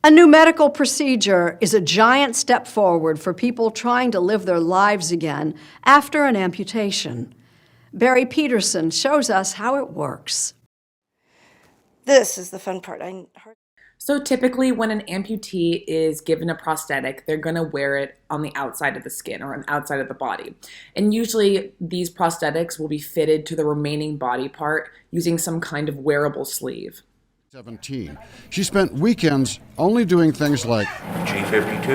A new medical procedure is a giant step forward for people trying to live their lives again after an amputation. Barry Petersen shows us how it works. This is the fun part. So typically when an amputee is given a prosthetic, they're going to wear it on the outside of the skin or on the outside of the body. And usually these prosthetics will be fitted to the remaining body part using some kind of wearable sleeve. 17. She spent weekends only doing things like G52.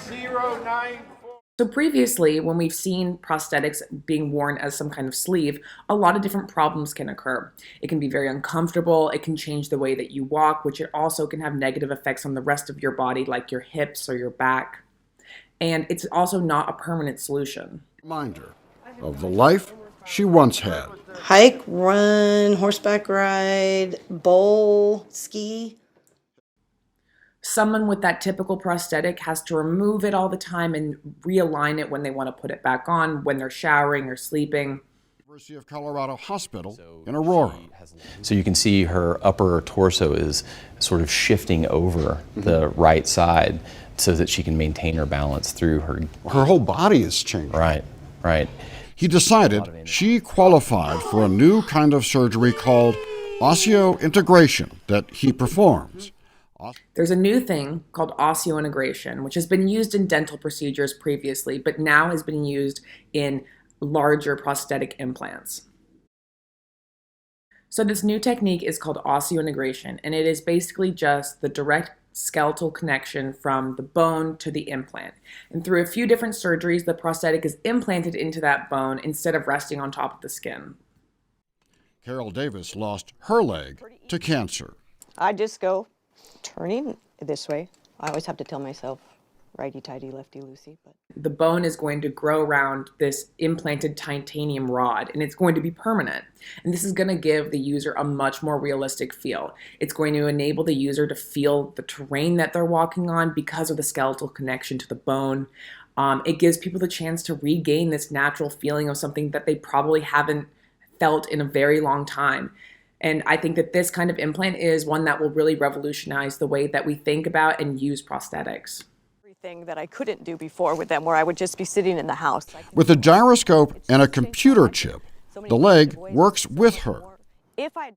094. So previously, when we've seen prosthetics being worn as some kind of sleeve, a lot of different problems can occur. It can be very uncomfortable, it can change the way that you walk, which it also can have negative effects on the rest of your body, like your hips or your back. And it's also not a permanent solution. Reminder of the life she once had. Hike, run, horseback ride, bowl, ski. Someone with that typical prosthetic has to remove it all the time and realign it when they want to put it back on, when they're showering or sleeping. University of Colorado Hospital in Aurora. So you can see her upper torso is sort of shifting over the right side so that she can maintain her balance through her. Her whole body is changing. Right. He decided she qualified for a new kind of surgery called osseointegration that he performs. There's a new thing called osseointegration, which has been used in dental procedures previously, but now has been used in larger prosthetic implants. So this new technique is called osseointegration, and it is basically just the direct skeletal connection from the bone to the implant. And through a few different surgeries, the prosthetic is implanted into that bone instead of resting on top of the skin. Carol Davis lost her leg to cancer. I just go turning this way. I always have to tell myself righty-tighty, lefty-loosey. But the bone is going to grow around this implanted titanium rod, and it's going to be permanent. And this is going to give the user a much more realistic feel. It's going to enable the user to feel the terrain that they're walking on because of the skeletal connection to the bone. It gives people the chance to regain this natural feeling of something that they probably haven't felt in a very long time. And I think that this kind of implant is one that will really revolutionize the way that we think about and use prosthetics. everything that I couldn't do before with them, where I would just be sitting in the house. With a gyroscope and a computer chip, the leg works with her. If I